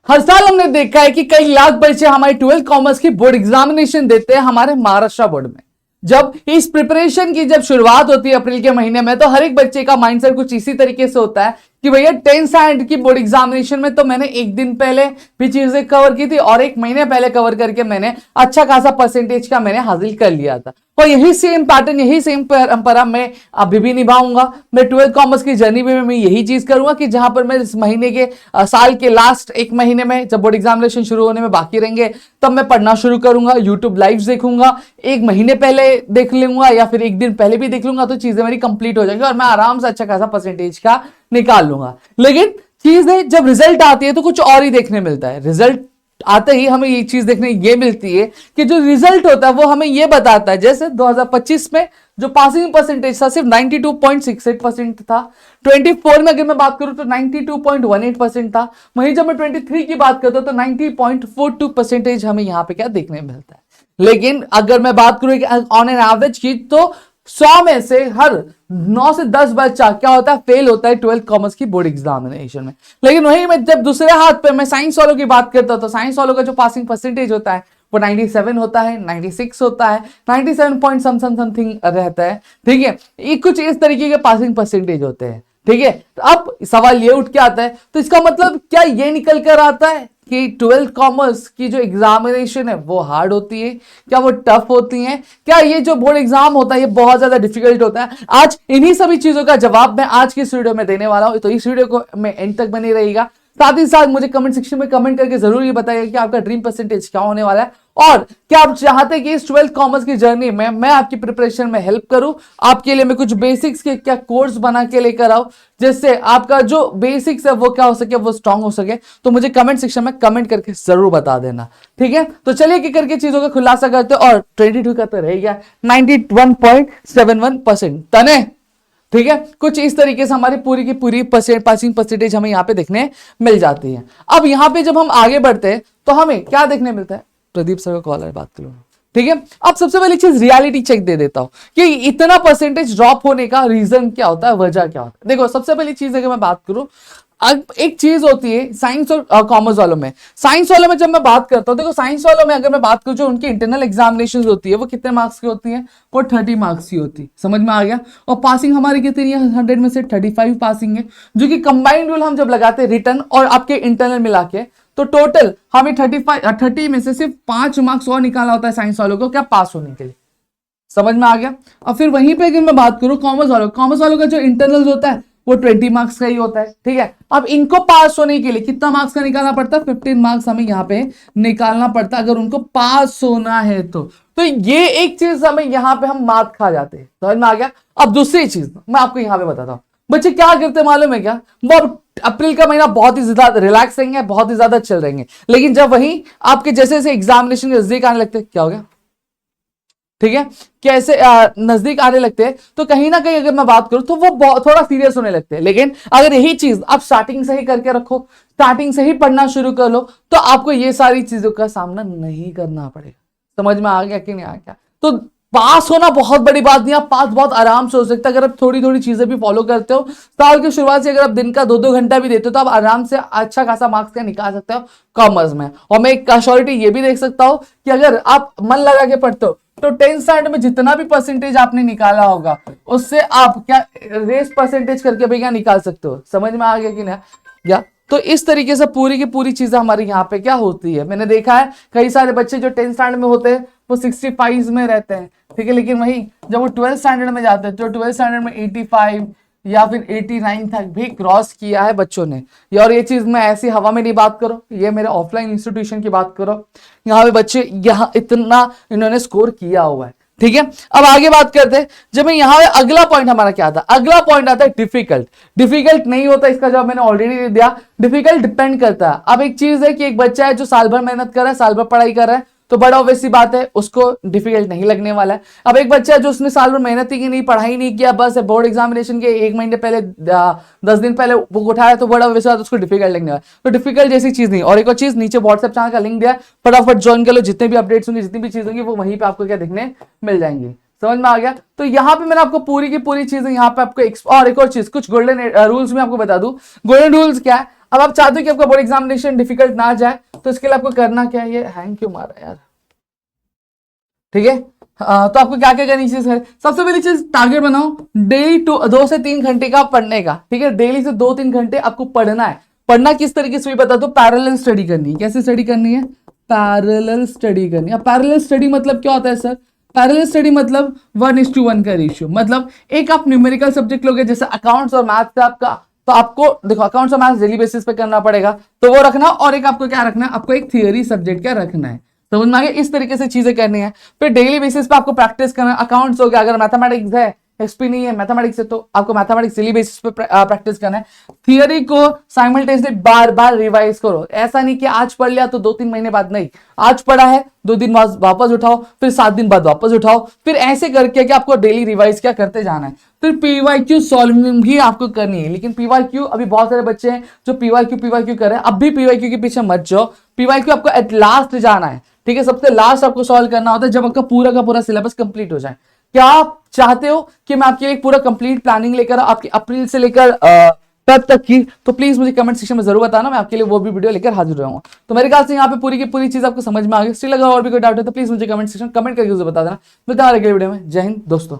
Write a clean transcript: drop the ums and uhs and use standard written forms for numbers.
हर साल हमने देखा है कि कई लाख बच्चे हमारे 12th कॉमर्स की बोर्ड एग्जामिनेशन देते हैं हमारे महाराष्ट्र बोर्ड में। जब इस प्रिपरेशन की जब शुरुआत होती है अप्रैल के महीने में, तो हर एक बच्चे का माइंडसेट कुछ इसी तरीके से होता है कि भैया 10th स्टैंडर्ड की बोर्ड एग्जामिनेशन में तो मैंने एक दिन पहले भी चीजें कवर की थी और एक महीने पहले कवर करके मैंने अच्छा खासा परसेंटेज का मैंने हासिल कर लिया था। और यही सेम पैटर्न, यही सेम परंपरा मैं अभी भी निभाऊंगा। मैं 12th कॉमर्स की जर्नी में मैं यही चीज करूंगा कि जहां पर मैं इस महीने के साल के लास्ट एक महीने में जब बोर्ड एग्जामिनेशन शुरू होने में बाकी रहेंगे तब मैं पढ़ना शुरू करूंगा, यूट्यूब लाइव देखूंगा, एक महीने पहले देख लूंगा या फिर एक दिन पहले भी देख लूंगा, तो चीजें मेरी कंप्लीट हो जाएंगी और मैं आराम से अच्छा खासा परसेंटेज का निकाल लूंगा। लेकिन चीज है जब रिजल्ट आती है तो कुछ और ही देखने मिलता है। रिजल्ट आते ही हमें ये चीज देखने ये मिलती है कि जो रिजल्ट होता है वो हमें ये बताता है, जैसे 2025 में जो पासिंग परसेंटेज था सिर्फ 92.68% था। 24 में अगर मैं बात करूं तो 92.18% था। वहीं जब मैं 23 की बात करता हूं तो 90.42% हमें यहां पे क्या देखने मिलता है। लेकिन अगर मैं बात करूं ऑन एन एवरेज की, तो 100 में से हर 9 से 10 बच्चा क्या होता है, फेल होता है 12th कॉमर्स की बोर्ड एग्जामिनेशन में। लेकिन वहीं में जब दूसरे हाथ पे मैं साइंस वालों की बात करता हूं तो साइंस वालों का जो पासिंग परसेंटेज होता है वो 97 होता है, 96 होता है, 97 पॉइंट समथिंग रहता है। ठीक है, ये कुछ इस तरीके के पासिंग परसेंटेज होते हैं। ठीक है, तो अब सवाल ये उठ के आता है, तो इसका मतलब क्या ये निकल कर आता है कि 12th कॉमर्स की जो एग्जामिनेशन है वो हार्ड होती है? क्या वो टफ होती है? क्या ये जो बोर्ड एग्जाम होता है ये बहुत ज्यादा डिफिकल्ट होता है? आज इन्हीं सभी चीजों का जवाब मैं आज की इस वीडियो में देने वाला हूं, तो इस वीडियो को मैं एंड तक बनी रहेगा। साथ ही साथ मुझे कमेंट सेक्शन में कमेंट करके जरूर ये बताइए कि आपका ड्रीम परसेंटेज क्या होने वाला है और क्या आप चाहते हैं कि इस 12th कॉमर्स की जर्नी में मैं आपकी प्रिपरेशन में हेल्प करूं, आपके लिए मैं कुछ बेसिक्स के क्या कोर्स बना के लेकर आऊं जिससे आपका जो बेसिक्स है वो क्या हो सके, वो स्ट्रांग हो सके। तो मुझे कमेंट सेक्शन में कमेंट करके जरूर बता देना। ठीक है, तो चलिए कि करके चीजों का खुलासा करते और 22 का तो रह गया 91.71% तने। ठीक है, कुछ इस तरीके से हमारी पूरी की पूरी पासिंग परसेंटेज हमें यहाँ पे देखने मिल जाती है। अब यहाँ पे जब हम आगे बढ़ते हैं तो हमें क्या देखने मिलता है, प्रदीप सर का कॉल है, बात करो। ठीक है, अब सबसे पहली चीज रियलिटी चेक दे देता हूं कि इतना परसेंटेज ड्रॉप होने का रीजन क्या होता है, वजह क्या होता है। देखो, सबसे पहली चीज अगर मैं बात करूं, अब एक चीज होती है साइंस और कॉमर्स वालों में। साइंस वालों में जब मैं बात करता हूं, देखो साइंस वालों में अगर मैं बात करूं जो उनकी इंटरनल एग्जामिनेशन होती है वो कितने मार्क्स की होती है, वो 30 मार्क्स की होती है। समझ में आ गया? और पासिंग हमारी कितनी है, 100 में से 35 पासिंग है, जो कि कंबाइंड रूल हम जब लगाते हैं रिटर्न और आपके इंटरनल मिला के, तो टोटल हमें 30 में से सिर्फ 5 मार्क्स और निकाला होता है साइंस वालों को क्या, पास होने के लिए। समझ में आ गया? और फिर वहीं पे अगर मैं बात करूं कॉमर्स वालों का जो इंटरनल होता है वो 20 मार्क्स का ही होता है। ठीक है, अब इनको पास होने के लिए कितना मार्क्स का निकालना पड़ता है, 15 मार्क्स हमें यहाँ पे निकालना पड़ता है अगर उनको पास होना है तो ये एक चीज हमें यहाँ पे हम मात खा जाते हैं। समझ में आ गया? अब दूसरी चीज मैं आपको यहाँ पे बताता हूँ, बच्चे क्या करते मालूम है क्या, वो अप्रैल का महीना बहुत ही ज्यादा रिलैक्स रहेंगे, बहुत ही ज्यादा चल रहेंगे, लेकिन जब वही आपके जैसे जैसे एग्जामिनेशन के नजदीक आने लगते, क्या हो गया, ठीक है, कैसे नजदीक आने लगते हैं तो कहीं ना कहीं अगर मैं बात करूं तो वो थोड़ा सीरियस होने लगते हैं। लेकिन अगर यही चीज आप स्टार्टिंग से ही करके रखो, स्टार्टिंग से ही पढ़ना शुरू कर लो, तो आपको ये सारी चीजों का सामना नहीं करना पड़ेगा। समझ में आ गया कि नहीं आ गया? तो पास होना बहुत बड़ी बात नहीं, आप पास बहुत आराम से हो सकता है अगर आप थोड़ी थोड़ी चीजें भी फॉलो करते हो। साल की शुरुआत से अगर आप दिन का 2-2 घंटा भी देते हो तो आप आराम से अच्छा खासा मार्क्स का निकाल सकते हो कॉमर्स में। और मैं एक श्योरिटी ये भी देख सकता हूं कि अगर आप मन लगा के पढ़ते हो तो 10th स्टैंडर्ड में जितना भी परसेंटेज आपने निकाला होगा उससे आप क्या रेस परसेंटेज करके भी क्या निकाल सकते हो। समझ में आ गया कि ना? या तो इस तरीके से पूरी की पूरी चीजें हमारे यहाँ पे क्या होती है। मैंने देखा है कई सारे बच्चे जो 10th स्टैंडर्ड में होते हैं वो 65 में रहते हैं। ठीक है, लेकिन वही जब वो 12th स्टैंडर्ड में जाते हैं तो 12th स्टैंडर्ड में 85 या फिर 89 तक भी क्रॉस किया है बच्चों ने। और ये चीज मैं ऐसी हवा में नहीं बात करो, ये मेरे ऑफलाइन इंस्टीट्यूशन की बात करो, यहाँ पे बच्चे यहाँ इतना इन्होंने स्कोर किया हुआ है। ठीक है, अब आगे बात करते हैं। जब मैं यहाँ अगला पॉइंट हमारा क्या था, अगला पॉइंट आता है डिफिकल्ट। डिफिकल्ट नहीं होता, इसका जवाब मैंने ऑलरेडी दे दिया। डिफिकल्ट डिपेंड करता है। अब एक चीज है कि एक बच्चा है जो साल भर मेहनत कर रहा है, साल भर पढ़ाई कर रहा है, तो बड़ा ऑब्वियस सी बात है उसको डिफिकल्ट नहीं लगने वाला है। अब एक बच्चा है जो उसने साल भर मेहनत ही की नहीं, पढ़ाई नहीं किया, बस बोर्ड एग्जामिनेशन के 1 महीने पहले 10 दिन पहले वो उठाया, तो बड़ा ऑब्वियस बात उसको डिफिकल्ट लगने वाला। तो डिफिकल्ट जैसी चीज नहीं। और एक और चीज, नीचे व्हाट्सएप चैनल का लिंक दिया है, फटाफट ज्वाइन कर लो, जितने भी अपडेट्स होंगे, जितनी भी चीज होंगी वो वहीं पे आपको क्या देखने मिल जाएंगी। समझ में आ गया? तो यहाँ पे मैंने आपको पूरी की पूरी चीजें यहाँ पे आपको और एक और चीज, कुछ गोल्डन रूल्स में आपको बता दूं। गोल्डन रूल्स क्या है, अब आप चाहते हो कि आपका बोर्ड एग्जामिनेशन डिफिकल्ट ना जाए, तो इसके लिए आपको करना क्या है, ये हैंग क्यों मारा यार, ठीक है। तो आपको क्या क्या करनी चाहिए सर, सबसे पहली चीज टारगेट बनाओ, डेली 2 से 3 घंटे का पढ़ने का, ठीक है। डेली से 2-3 घंटे आपको पढ़ना है। पढ़ना किस तरीके से भी बता दो, पैरेलल स्टडी करनी है। कैसे स्टडी करनी है, पैरेलल स्टडी करनी है। पैरेलल स्टडी मतलब क्या होता है सर, पैरेलल स्टडी मतलब 1:1 का रेशियो। मतलब एक आप न्यूमेरिकल सब्जेक्ट लोगे जैसे अकाउंट्स और मैथ्स आपका, तो आपको देखो अकाउंट्स और मैथ्स डेली बेसिस पे करना पड़ेगा, तो वो रखना। और एक आपको क्या रखना है, आपको एक थियरी सब्जेक्ट क्या रखना है, समझ में आ गया। इस तरीके से चीजें करनी है। फिर डेली बेसिस पे आपको प्रैक्टिस करना है। अकाउंट्स हो गया, अगर मैथमेटिक्स है, एसपी नहीं है मैथमेटिक्स से, तो आपको मैथमेटिक्स डेली बेसिस पे प्रैक्टिस करना है। थियरी को साइमल्टेनियसली बार बार रिवाइज करो। ऐसा नहीं कि आज पढ़ लिया तो 2-3 महीने बाद नहीं, आज पढ़ा है 2 दिन बाद वापस उठाओ, फिर 7 दिन बाद वापस उठाओ, फिर ऐसे करके कि आपको डेली रिवाइज क्या करते जाना है। फिर पीवाईक्यू सॉल्विंग भी आपको करनी है। लेकिन पीवाईक्यू अभी बहुत सारे बच्चे हैं जो पीवाईक्यू कर रहे हैं, अब भी पीवाईक्यू के पीछे मत जाओ। पीवाईक्यू आपको एट लास्ट जाना है, ठीक है। सबसे लास्ट आपको सॉल्व करना होता है जब आपका पूरा का पूरा सिलेबस कंप्लीट हो जाए। क्या आप चाहते हो कि मैं आपके लिए पूरा कंप्लीट प्लानिंग लेकर आपकी अप्रैल से लेकर तब तक की, तो प्लीज मुझे कमेंट सेक्शन में जरूर बताना, मैं आपके लिए वो भी वीडियो लेकर हाजिर रहूंगा। तो मेरे ख्याल से यहाँ पे पूरी की पूरी चीज आपको समझ में आ गई। स्टिल अगर और भी कोई डाउट है तो प्लीज मुझे कमेंट सेक्शन कमेंट करके बता देना। मिलते हैं अगले वीडियो में। जय हिंद दोस्तों।